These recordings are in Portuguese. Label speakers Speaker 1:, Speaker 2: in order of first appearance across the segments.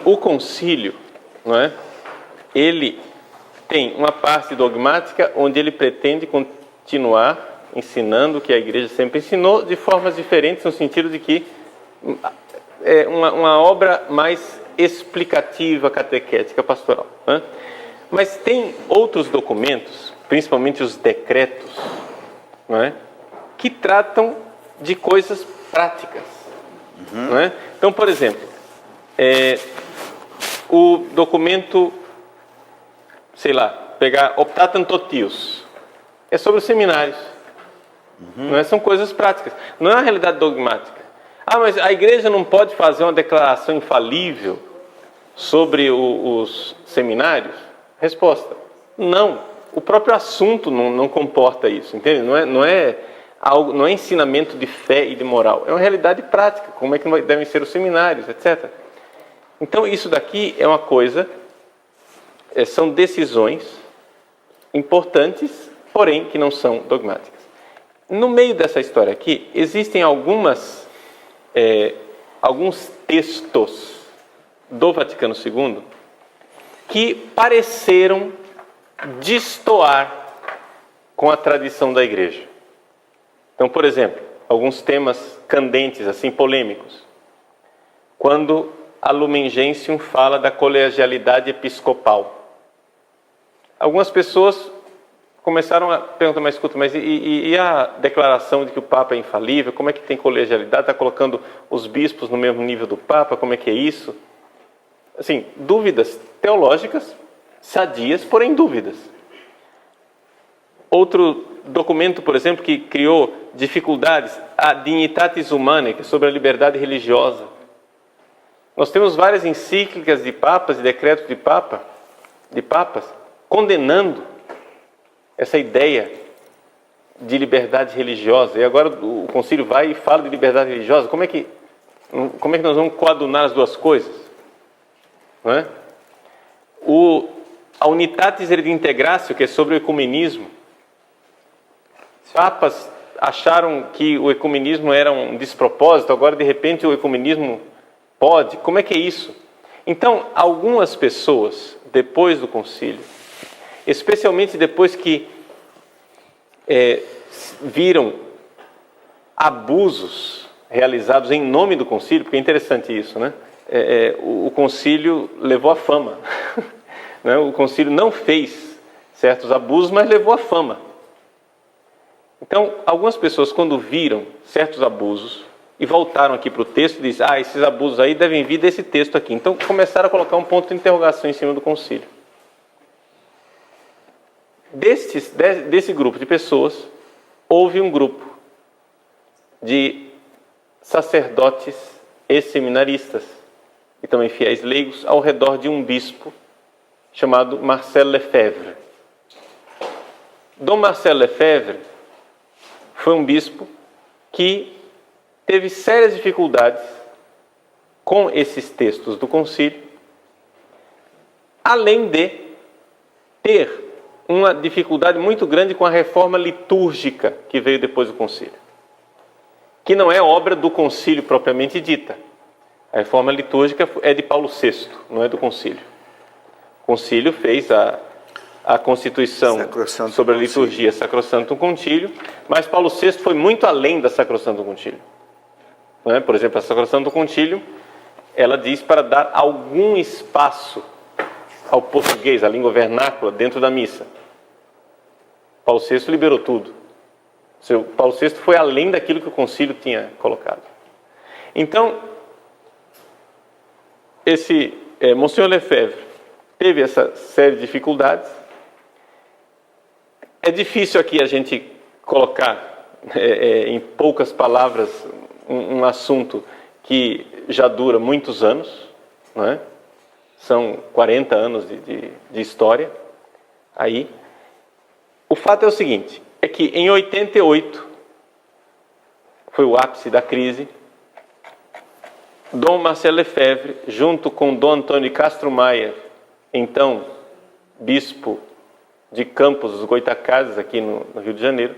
Speaker 1: o concílio, não é? Ele tem uma parte dogmática onde ele pretende continuar ensinando o que a igreja sempre ensinou de formas diferentes, no sentido de que é uma obra mais explicativa, catequética, pastoral, né? Mas tem outros documentos, principalmente os decretos, não é? Que tratam de coisas práticas, não é? Então, por exemplo, o documento, sei lá, pegar Optatam Totius, é sobre os seminários, não é? São coisas práticas, não é uma realidade dogmática. Ah, mas a igreja não pode fazer uma declaração infalível sobre os seminários? Resposta: não. O próprio assunto não comporta isso, entende? Não é ensinamento de fé e de moral. É uma realidade prática, como é que devem ser os seminários, etc. Então, isso daqui é uma coisa, são decisões importantes, porém que não são dogmáticas. No meio dessa história aqui, existem alguns textos do Vaticano II que pareceram destoar com a tradição da igreja. Então, por exemplo, alguns temas candentes, assim, polêmicos. Quando a Lumen Gentium fala da colegialidade episcopal. Algumas pessoas começaram a perguntar, mas escuta, mas e a declaração de que o Papa é infalível? Como é que tem colegialidade? Está colocando os bispos no mesmo nível do Papa? Como é que é isso? Assim, dúvidas teológicas, sadias, porém dúvidas. Outro documento, por exemplo, que criou dificuldades, a Dignitatis Humanae, que é sobre a liberdade religiosa. Nós temos várias encíclicas de papas e decretos de papas, condenando essa ideia de liberdade religiosa. E agora o concílio vai e fala de liberdade religiosa. Como é que nós vamos coadunar as duas coisas? Não é? A Unitatis Redintegratio, que é sobre o ecumenismo. Os papas acharam que o ecumenismo era um despropósito, agora de repente o ecumenismo pode. Como é que é isso? Então, algumas pessoas, depois do concílio, especialmente depois que viram abusos realizados em nome do concílio, porque é interessante isso, né? O concílio levou a fama. Né? O concílio não fez certos abusos, mas levou a fama. Então, algumas pessoas, quando viram certos abusos e voltaram aqui para o texto, dizem, esses abusos aí devem vir desse texto aqui. Então, começaram a colocar um ponto de interrogação em cima do concílio. Desse grupo de pessoas, houve um grupo de sacerdotes e seminaristas, e também fiéis leigos, ao redor de um bispo chamado Marcel Lefebvre. Dom Marcel Lefebvre foi um bispo que teve sérias dificuldades com esses textos do concílio, além de ter uma dificuldade muito grande com a reforma litúrgica que veio depois do concílio, que não é obra do concílio propriamente dita. A reforma litúrgica é de Paulo VI, não é do concílio. O concílio fez a Constituição sobre a liturgia, Sacrosanctum Concilium, mas Paulo VI foi muito além da Sacrosanctum Concilium. Não é? Por exemplo, a Sacrosanctum Concilium, ela diz para dar algum espaço ao português, à língua vernácula, dentro da missa. Paulo VI liberou tudo. Paulo VI foi além daquilo que o concílio tinha colocado. Então, Monsenhor Lefebvre teve essa série de dificuldades. É difícil aqui a gente colocar em poucas palavras um assunto que já dura muitos anos, não é? São 40 anos de história aí. O fato é o seguinte, é que em 88, foi o ápice da crise, Dom Marcel Lefebvre, junto com Dom Antônio Castro Maia, então bispo de Campos dos Goitacazes, aqui no Rio de Janeiro,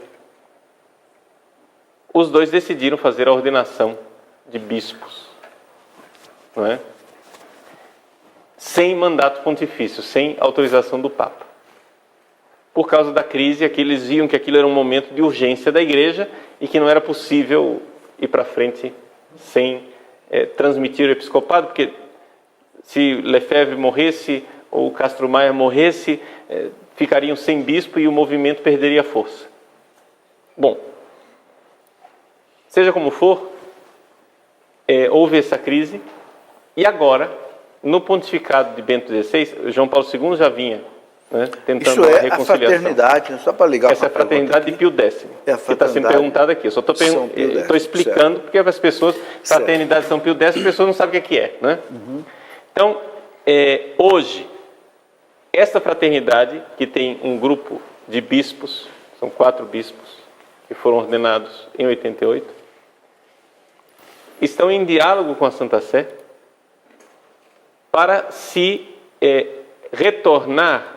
Speaker 1: os dois decidiram fazer a ordenação de bispos, não é? sem mandato pontifício, sem autorização do Papa. Por causa da crise, eles viam que aquilo era um momento de urgência da Igreja e que não era possível ir para frente sem transmitir o episcopado, porque se Lefebvre morresse ou Castro Maia morresse, ficariam sem bispo e o movimento perderia força. Bom, seja como for, houve essa crise e agora, no pontificado de Bento XVI, João Paulo II já vinha tentando uma reconciliação.
Speaker 2: A fraternidade, só para ligar.
Speaker 1: Essa é a fraternidade de Pio X, que está sendo perguntado aqui. Eu só estou explicando, certo, porque para as pessoas, fraternidade de São Pio X, as pessoas não sabem o que é. Né? Uhum. Então, hoje, essa fraternidade, que tem um grupo de bispos, são 4 bispos, que foram ordenados em 88, estão em diálogo com a Santa Sé para se retornar,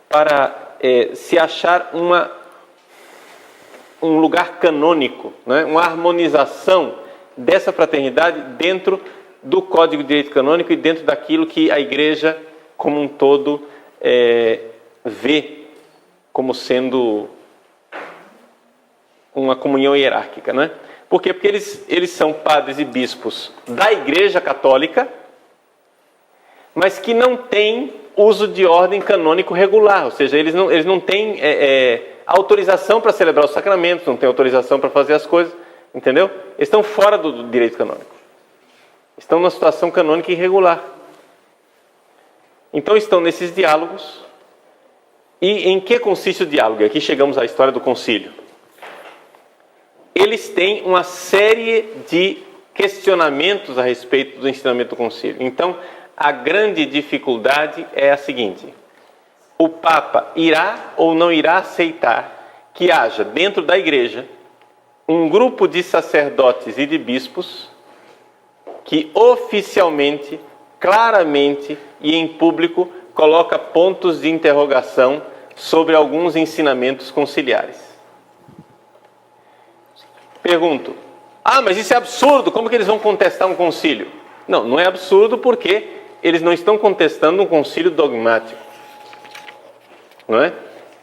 Speaker 1: para se achar um lugar canônico, né? Uma harmonização dessa fraternidade dentro do Código de Direito Canônico e dentro daquilo que a Igreja como um todo vê como sendo uma comunhão hierárquica, né? Por quê? Porque eles são padres e bispos da Igreja Católica, mas que não têm uso de ordem canônico regular, ou seja, eles não têm autorização para celebrar os sacramentos, não têm autorização para fazer as coisas, entendeu? Eles estão fora do direito canônico. Estão numa situação canônica irregular. Então estão nesses diálogos. E em que consiste o diálogo? Aqui chegamos à história do concílio. Eles têm uma série de questionamentos a respeito do ensinamento do concílio. Então, a grande dificuldade é a seguinte: o Papa irá ou não irá aceitar que haja dentro da Igreja um grupo de sacerdotes e de bispos que oficialmente, claramente e em público coloca pontos de interrogação sobre alguns ensinamentos conciliares. Pergunto: mas isso é absurdo, como que eles vão contestar um concílio? Não, não é absurdo porque eles não estão contestando um concílio dogmático. Não é?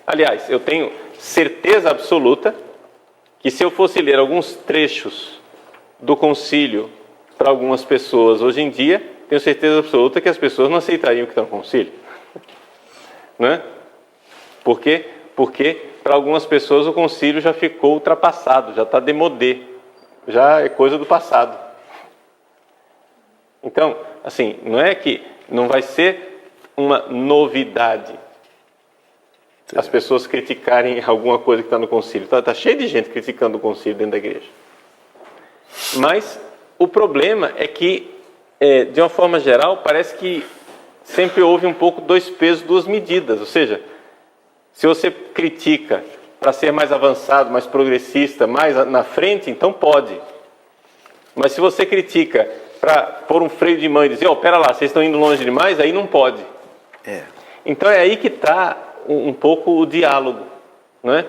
Speaker 1: Aliás, eu tenho certeza absoluta que se eu fosse ler alguns trechos do concílio para algumas pessoas hoje em dia, tenho certeza absoluta que as pessoas não aceitariam o que está no concílio. Não é? Por quê? Porque para algumas pessoas o concílio já ficou ultrapassado, já está démodé, já é coisa do passado. Então, assim, não é que não vai ser uma novidade as pessoas criticarem alguma coisa que está no concílio. Está cheio de gente criticando o concílio dentro da igreja. Mas o problema é que, de uma forma geral, parece que sempre houve um pouco 2 pesos, 2 medidas. Ou seja, se você critica para ser mais avançado, mais progressista, mais na frente, então pode. Mas se você critica para pôr um freio de mão e dizer, pera lá, vocês estão indo longe demais, aí não pode. Então é aí que está um pouco o diálogo. Não é?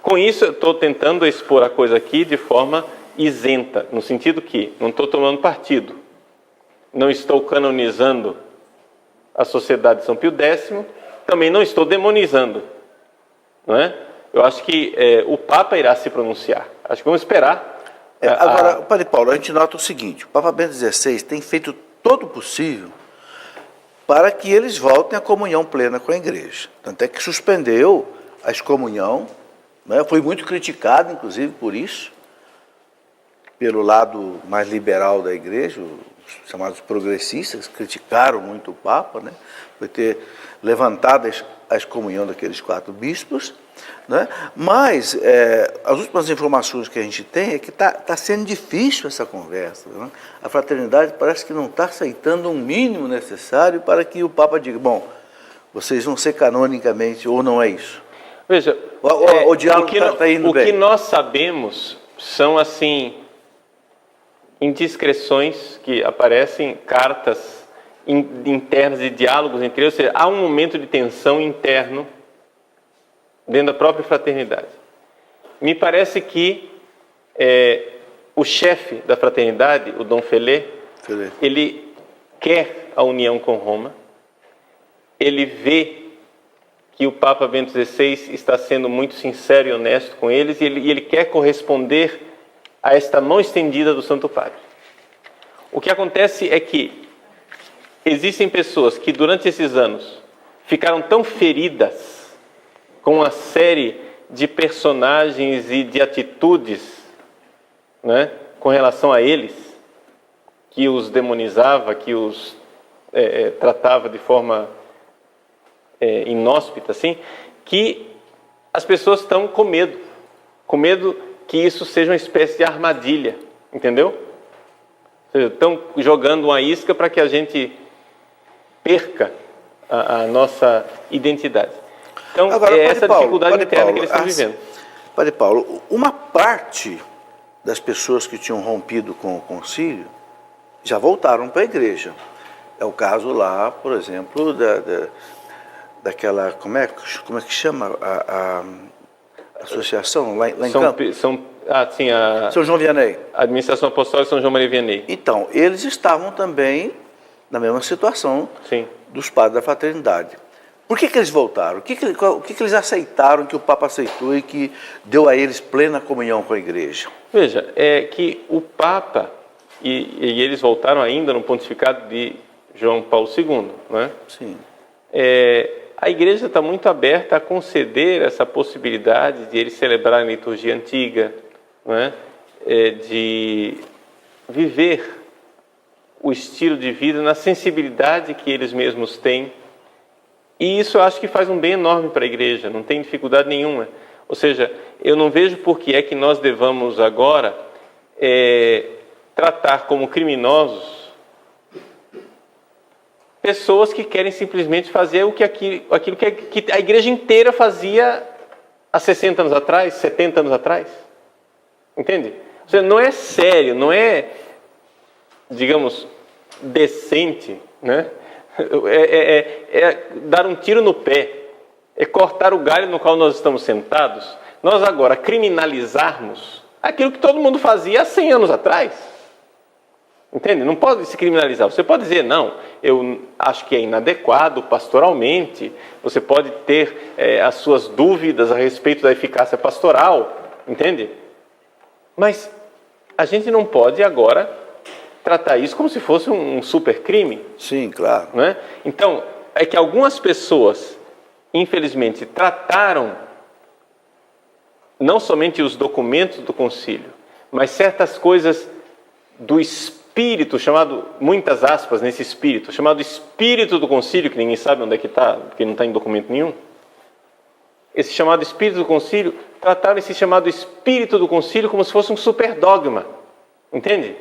Speaker 1: Com isso eu estou tentando expor a coisa aqui de forma isenta, no sentido que não estou tomando partido. Não estou canonizando a Sociedade de São Pio X, também não estou demonizando. Não é? Eu acho que o Papa irá se pronunciar. Acho que vamos esperar.
Speaker 2: Agora, Padre Paulo, a gente nota o seguinte: o Papa Bento XVI tem feito todo o possível para que eles voltem à comunhão plena com a Igreja. Tanto é que suspendeu a excomunhão, né? Foi muito criticado, inclusive, por isso, pelo lado mais liberal da Igreja, os chamados progressistas, criticaram muito o Papa, né? Por ter levantado a excomunhão daqueles 4 bispos, né? Mas as últimas informações que a gente tem é que está sendo difícil essa conversa, né? A fraternidade parece que não está aceitando um mínimo necessário para que o Papa diga, bom, vocês vão ser canonicamente, ou não é isso?
Speaker 1: Veja,
Speaker 2: o diálogo está indo bem.
Speaker 1: O que nós sabemos são, assim, indiscrições que aparecem, cartas internas e diálogos entre eles, ou seja, há um momento de tensão interno dentro da própria fraternidade. Me parece que o chefe da fraternidade, o Dom Felé, ele quer a união com Roma, ele vê que o Papa Bento XVI está sendo muito sincero e honesto com eles e ele quer corresponder a esta mão estendida do Santo Padre. O que acontece é que existem pessoas que durante esses anos ficaram tão feridas com uma série de personagens e de atitudes, né, com relação a eles, que os demonizava, que os tratava de forma inóspita, assim, que as pessoas estão com medo que isso seja uma espécie de armadilha, entendeu? Ou seja, estão jogando uma isca para que a gente perca a nossa identidade. Então,
Speaker 2: agora,
Speaker 1: é essa
Speaker 2: Paulo,
Speaker 1: dificuldade interna
Speaker 2: Paulo,
Speaker 1: que eles estão vivendo.
Speaker 2: Padre Paulo, uma parte das pessoas que tinham rompido com o concílio já voltaram para a igreja. É o caso lá, por exemplo, daquela, como é que chama a associação lá em Campos?
Speaker 1: São
Speaker 2: João Vianney.
Speaker 1: A Administração Apostólica São João Maria Vianney.
Speaker 2: Então, eles estavam também na mesma situação
Speaker 1: Sim.
Speaker 2: dos padres da fraternidade. Por que eles voltaram? O que eles aceitaram, que o Papa aceitou e que deu a eles plena comunhão com a igreja?
Speaker 1: Veja, é que o Papa, e eles voltaram ainda no pontificado de João Paulo II, não é?
Speaker 2: Sim.
Speaker 1: A igreja está muito aberta a conceder essa possibilidade de eles celebrarem a liturgia antiga, não é? De viver o estilo de vida na sensibilidade que eles mesmos têm. E isso eu acho que faz um bem enorme para a igreja, não tem dificuldade nenhuma. Ou seja, eu não vejo por que é que nós devamos agora tratar como criminosos pessoas que querem simplesmente fazer aquilo que a igreja inteira fazia há 60 anos atrás, 70 anos atrás. Entende? Ou seja, não é sério, não é, digamos, decente, né? É dar um tiro no pé, é cortar o galho no qual nós estamos sentados, nós agora criminalizarmos aquilo que todo mundo fazia há 100 anos atrás. Entende? Não pode se criminalizar. Você pode dizer, não, eu acho que é inadequado pastoralmente, você pode ter as suas dúvidas a respeito da eficácia pastoral, entende? Mas a gente não pode agora tratar isso como se fosse um supercrime.
Speaker 2: Sim, claro.
Speaker 1: Não é? Então, é que algumas pessoas, infelizmente, trataram não somente os documentos do concílio, mas certas coisas do espírito, chamado, muitas aspas nesse espírito, chamado espírito do concílio, que ninguém sabe onde é que está, porque não está em documento nenhum. Esse chamado espírito do concílio, trataram esse chamado espírito do concílio como se fosse um super dogma. Entende?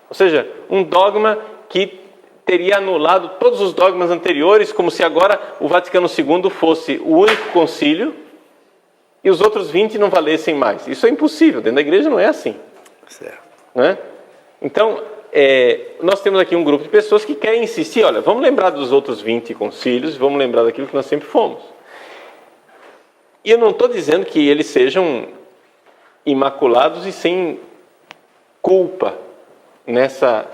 Speaker 1: Ou seja, um dogma que teria anulado todos os dogmas anteriores, como se agora o Vaticano II fosse o único concílio e os outros 20 não valessem mais. Isso é impossível, dentro da igreja não é assim.
Speaker 2: Certo.
Speaker 1: Não é? Então, nós temos aqui um grupo de pessoas que querem insistir, olha, vamos lembrar dos outros 20 concílios, vamos lembrar daquilo que nós sempre fomos. E eu não estou dizendo que eles sejam imaculados e sem culpa nessa,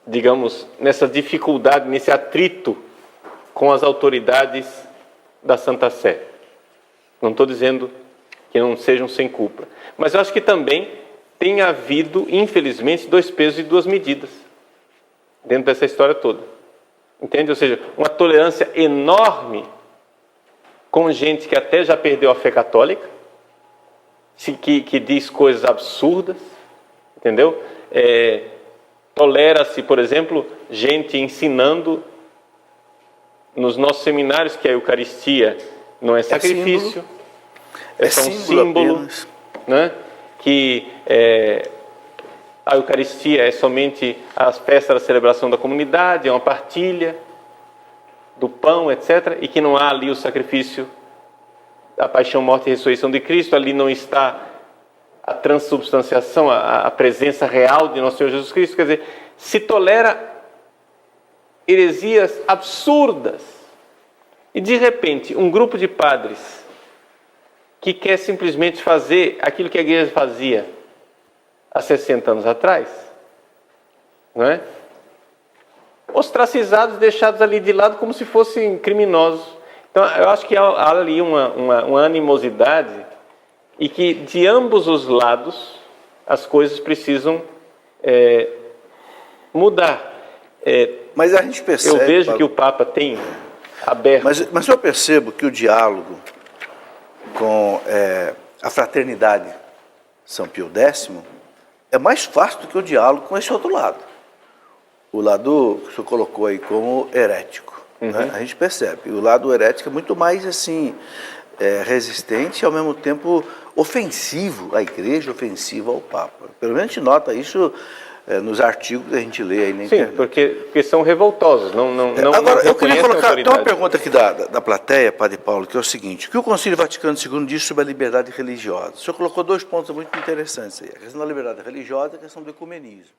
Speaker 1: digamos, nessa dificuldade, nesse atrito com as autoridades da Santa Sé. Não estou dizendo que não sejam sem culpa. Mas eu acho que também tem havido, infelizmente, 2 pesos e 2 medidas dentro dessa história toda. Entende? Ou seja, uma tolerância enorme com gente que até já perdeu a fé católica, que diz coisas absurdas, entendeu? Tolera-se, por exemplo, gente ensinando nos nossos seminários que a Eucaristia não é sacrifício, é só um símbolo, né? Que a Eucaristia é somente a festa da celebração da comunidade, é uma partilha do pão, etc., e que não há ali o sacrifício da paixão, morte e ressurreição de Cristo, ali não está a transubstanciação, a presença real de nosso Senhor Jesus Cristo. Quer dizer, se tolera heresias absurdas, e de repente um grupo de padres que quer simplesmente fazer aquilo que a igreja fazia há 60 anos atrás, não é? ostracizados, deixados ali de lado como se fossem criminosos. Então, eu acho que há ali uma animosidade e que de ambos os lados as coisas precisam mudar.
Speaker 2: Mas a gente percebe...
Speaker 1: Eu vejo que o Papa tem aberto...
Speaker 2: Mas eu percebo que o diálogo com a fraternidade São Pio X é mais fácil do que o diálogo com esse outro lado. O lado que o senhor colocou aí como herético. Né? A gente percebe. O lado herético é muito mais assim, resistente e ao mesmo tempo ofensivo à igreja, ofensivo ao Papa. Pelo menos a gente nota isso nos artigos que a gente lê aí na internet.
Speaker 1: Sim, porque são revoltosos.
Speaker 2: Agora, eu queria colocar
Speaker 1: tem
Speaker 2: uma pergunta aqui da plateia, Padre Paulo, que é o seguinte: o que o Concílio Vaticano II diz sobre a liberdade religiosa? O senhor colocou 2 pontos muito interessantes aí: a questão da liberdade religiosa e a questão do ecumenismo.